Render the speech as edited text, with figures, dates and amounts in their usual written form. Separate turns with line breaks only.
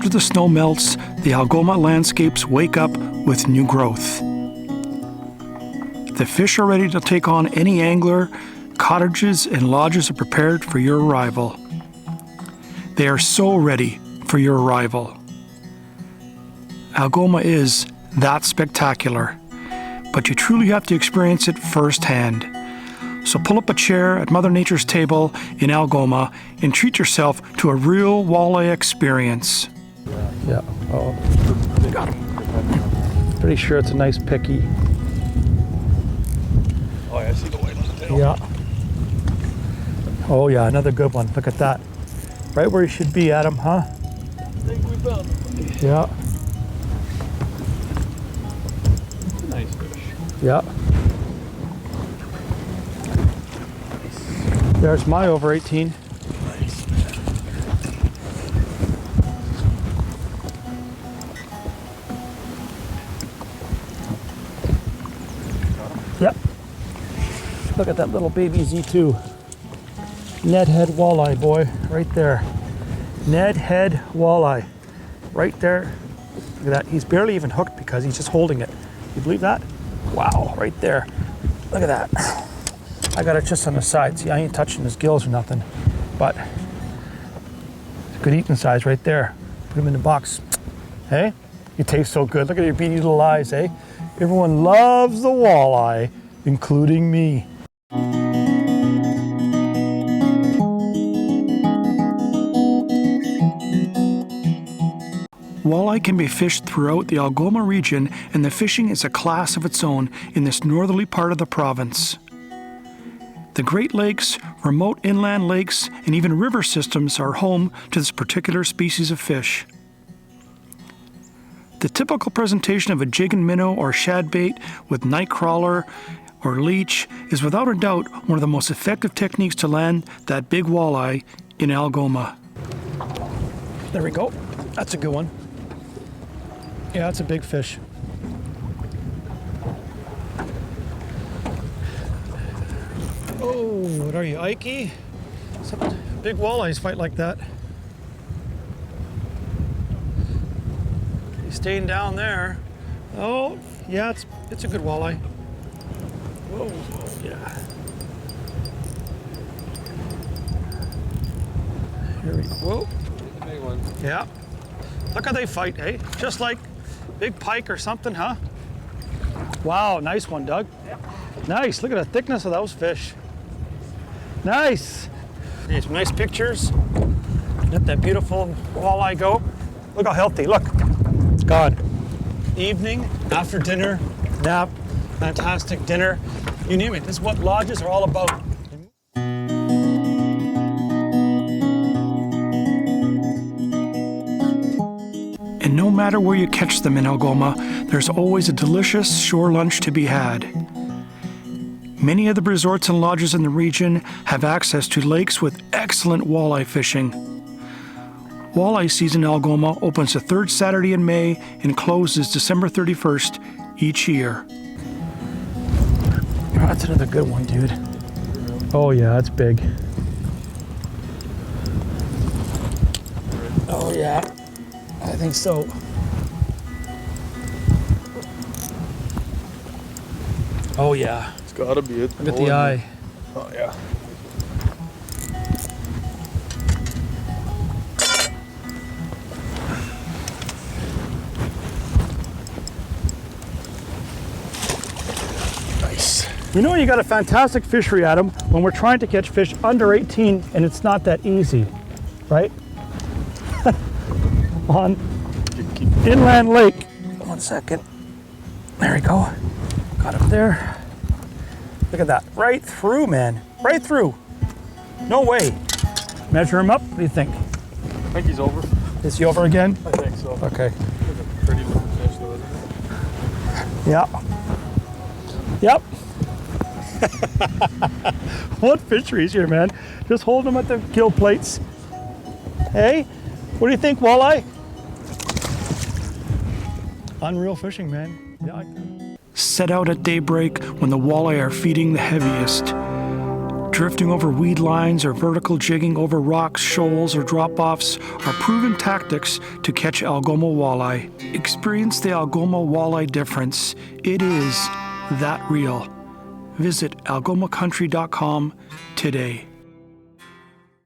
after the snow melts, the Algoma landscapes wake up with new growth. The fish are ready to take on any angler. Cottages and lodges are prepared for your arrival. They are so ready for your arrival. Algoma is that spectacular, but you truly have to experience it firsthand. So pull up a chair at Mother Nature's table in Algoma and treat yourself to a real walleye experience.
Yeah. Oh, got him. Pretty sure it's a nice picky.
Oh, yeah, I see the white on the tail.
Yeah. Oh yeah, another good one. Look at that. Right where you should be, Adam, huh?
I think we found it.
Yeah.
Nice fish.
Yeah. There's my over 18.
Nice.
Yep. Look at that little baby Z2. Ned head walleye, boy, right there. Ned head walleye, right there. Look at that. He's barely even hooked because he's just holding it. You believe that? Wow, right there. Look at that. I got it just on the side. See, I ain't touching his gills or nothing, but it's a good eating size right there. Put him in the box. Hey, you taste so good. Look at your beady little eyes, eh? Everyone loves the walleye, including me.
Walleye can be fished throughout the Algoma region, and the fishing is a class of its own in this northerly part of the province. The Great Lakes, remote inland lakes, and even river systems are home to this particular species of fish. The typical presentation of a jig and minnow or shad bait with night crawler or leech is without a doubt one of the most effective techniques to land that big walleye in Algoma.
There we go. That's a good one. Yeah, that's a big fish. Oh, what are you, Ikey? Some big walleyes fight like that. He's staying down there. Oh, yeah, it's a good walleye. Whoa, yeah. Here we go. Whoa.
Big one.
Yeah. Look how they fight, eh? Just like big pike or something, huh? Wow, nice one, Doug. Nice. Look at the thickness of those fish. Nice. Hey, some nice pictures. Let that beautiful walleye go. Look how healthy. Look, it's gone. Evening, after dinner, nap, fantastic dinner. You name it. This is what lodges are all about.
And no matter where you catch them in Algoma, there's always a delicious shore lunch to be had. Many of the resorts and lodges in the region have access to lakes with excellent walleye fishing. Walleye season in Algoma opens the third Saturday in May and closes December 31st each year.
Oh, that's another good one, dude. Oh yeah, that's big. Oh yeah, I think so. Oh yeah.
It's gotta be it.
Look at the eye.
Oh yeah.
Nice. You know, you got a fantastic fishery, Adam, when we're trying to catch fish under 18 and it's not that easy, right? On inland lake. 1 second. There we go. Got him there. Look at that. Right through, man. Right through. No way. Measure him up. What do you think?
I think he's over.
Is he over again?
I think so.
Okay.
Pretty looking fish though, isn't it?
Yeah. Yep. What fisheries here, man? Just hold them at the gill plates. Hey, what do you think, walleye? Unreal fishing, man. Yeah.
Set out at daybreak when the walleye are feeding the heaviest. Drifting over weed lines or vertical jigging over rocks, shoals, or drop-offs are proven tactics to catch Algoma walleye. Experience the Algoma walleye difference. It is that real. Visit algomacountry.com today.